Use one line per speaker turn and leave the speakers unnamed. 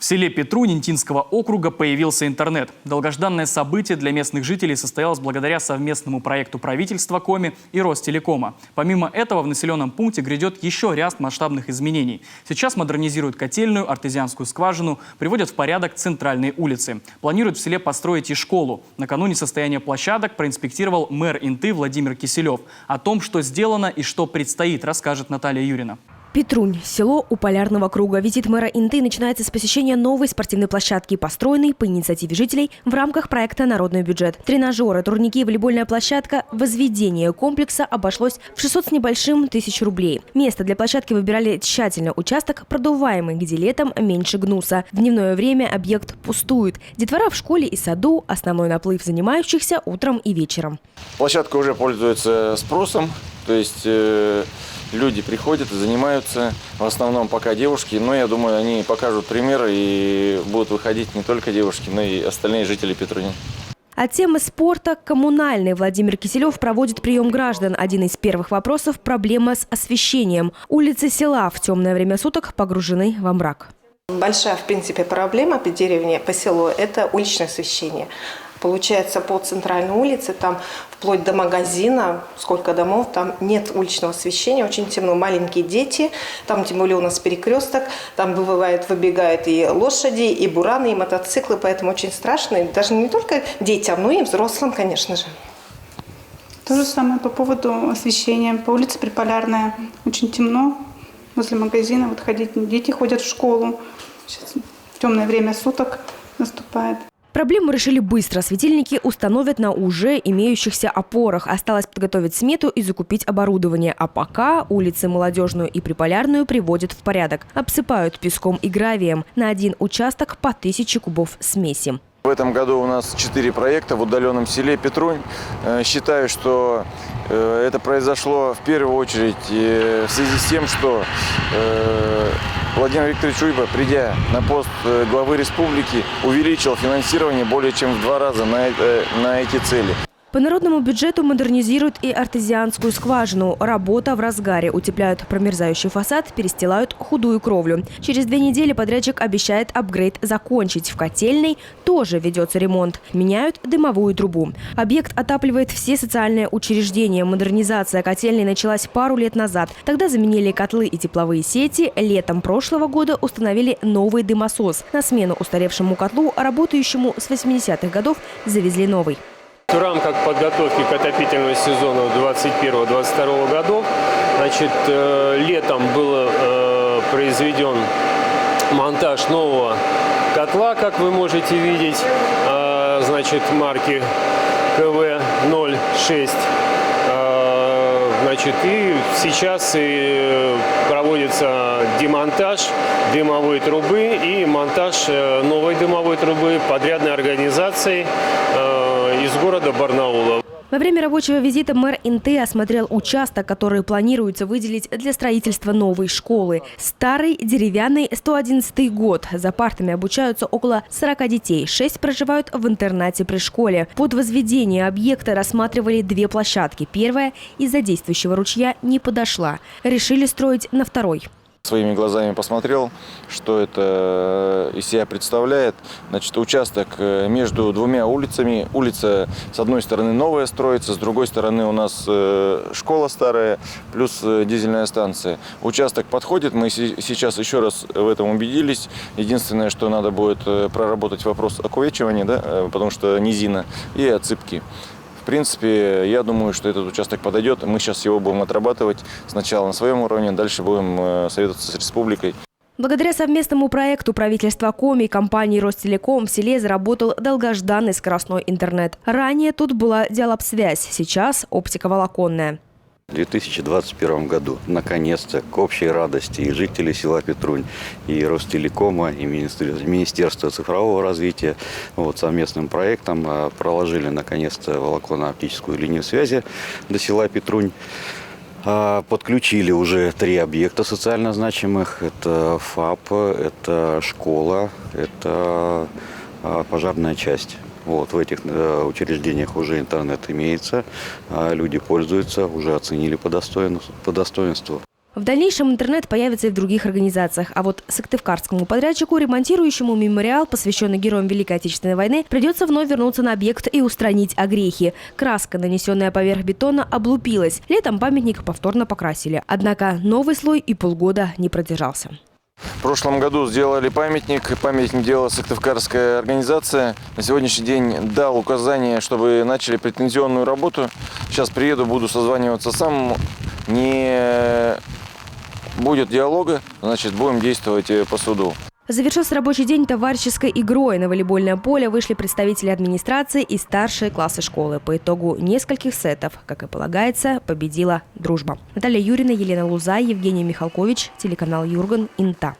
В селе Петрунь Интинского округа появился интернет. Долгожданное событие для местных жителей состоялось благодаря совместному проекту правительства Коми и Ростелекома. Помимо этого в населенном пункте грядет еще ряд масштабных изменений. Сейчас модернизируют котельную, артезианскую скважину, приводят в порядок центральные улицы. Планируют в селе построить и школу. Накануне состояния площадок проинспектировал мэр Инты Владимир Киселев. О том, что сделано и что предстоит, расскажет Наталья Юрина.
Петрунь – село у Полярного круга. Визит мэра Инты начинается с посещения новой спортивной площадки, построенной по инициативе жителей в рамках проекта «Народный бюджет». Тренажеры, турники, волейбольная площадка. Возведение комплекса обошлось в 600 с небольшим тысяч рублей. Место для площадки выбирали тщательно. Участок продуваемый, где летом меньше гнуса. В дневное время объект пустует. Детвора в школе и саду. Основной наплыв занимающихся утром и вечером.
Площадка уже пользуется спросом. То есть люди приходят и занимаются, в основном пока девушки, но я думаю, они покажут пример и будут выходить не только девушки, но и остальные жители Петруни.
От темы спорта к коммунальной Владимир Киселев проводит прием граждан. Один из первых вопросов – проблема с освещением. Улицы села в темное время суток погружены во мрак.
Большая, в принципе, проблема по деревне, по селу – это уличное освещение. Получается, по центральной улице, там вплоть до магазина, сколько домов, там нет уличного освещения, очень темно, маленькие дети, там тем более у нас перекресток, там выбегают и лошади, и бураны, и мотоциклы, поэтому очень страшно, и даже не только детям, но и взрослым, конечно же.
То же самое по поводу освещения. По улице Приполярная очень темно, возле магазина вот ходить, дети ходят в школу, сейчас темное время суток наступает.
Проблему решили быстро. Светильники установят на уже имеющихся опорах. Осталось подготовить смету и закупить оборудование. А пока улицы Молодежную и Приполярную приводят в порядок. Обсыпают песком и гравием. На один участок по 1000 кубов смеси.
В этом году у нас 4 проекта в удаленном селе Петрунь. Считаю, что это произошло в первую очередь в связи с тем, что Владимир Викторович Уйба, придя на пост главы республики, увеличил финансирование более чем в 2 раза на эти цели.
По народному бюджету модернизируют и артезианскую скважину. Работа в разгаре. Утепляют промерзающий фасад, перестилают худую кровлю. Через 2 недели подрядчик обещает апгрейд закончить. В котельной тоже ведется ремонт. Меняют дымовую трубу. Объект отапливает все социальные учреждения. Модернизация котельной началась пару лет назад. Тогда заменили котлы и тепловые сети. Летом прошлого года установили новый дымосос. На смену устаревшему котлу, работающему с 80-х годов, завезли новый.
В рамках подготовки к отопительному сезону 2021-2022 годов, летом был произведен монтаж нового котла, как вы можете видеть, марки КВ-06. И сейчас проводится демонтаж дымовой трубы и монтаж новой дымовой трубы подрядной организацией из города Барнаула.
Во время рабочего визита мэр Инты осмотрел участок, который планируется выделить для строительства новой школы. Старый, деревянный, 111 год. За партами обучаются около 40 детей. 6 проживают в интернате при школе. Под возведение объекта рассматривали 2 площадки. Первая из-за действующего ручья не подошла. Решили строить на второй.
Своими глазами посмотрел, что это из себя представляет. Участок между 2 улицами. Улица с одной стороны новая строится, с другой стороны у нас школа старая, плюс дизельная станция. Участок подходит, мы сейчас еще раз в этом убедились. Единственное, что надо будет проработать вопрос окувечивания, потому что низина, и отсыпки. В принципе, я думаю, что этот участок подойдет. Мы сейчас его будем отрабатывать сначала на своем уровне, дальше будем советоваться с республикой.
Благодаря совместному проекту правительства Коми и компании Ростелеком в селе заработал долгожданный скоростной интернет. Ранее тут была диалаб-связь, сейчас оптиковолоконная.
В 2021 году, наконец-то, к общей радости и жителей села Петрунь, и Ростелекома, и Министерства цифрового развития совместным проектом проложили, наконец-то, волоконно-оптическую линию связи до села Петрунь. Подключили уже 3 объекта социально значимых. Это ФАП, это школа, это пожарная часть. В этих учреждениях уже интернет имеется, люди пользуются, уже оценили по достоинству.
В дальнейшем интернет появится и в других организациях. А вот сыктывкарскому подрядчику, ремонтирующему мемориал, посвященный героям Великой Отечественной войны, придется вновь вернуться на объект и устранить огрехи. Краска, нанесенная поверх бетона, облупилась. Летом памятник повторно покрасили. Однако новый слой и полгода не продержался.
В прошлом году сделали памятник. Памятник делала сыктывкарская организация. На сегодняшний день дал указание, чтобы начали претензионную работу. Сейчас приеду, буду созваниваться сам. Не будет диалога, значит, будем действовать по суду.
Завершился рабочий день товарищеской игрой. На волейбольное поле вышли представители администрации и старшие классы школы. По итогу нескольких сетов, как и полагается, победила дружба. Наталья Юрина, Елена Луза, Евгений Михалкович, телеканал Юрган, Инта.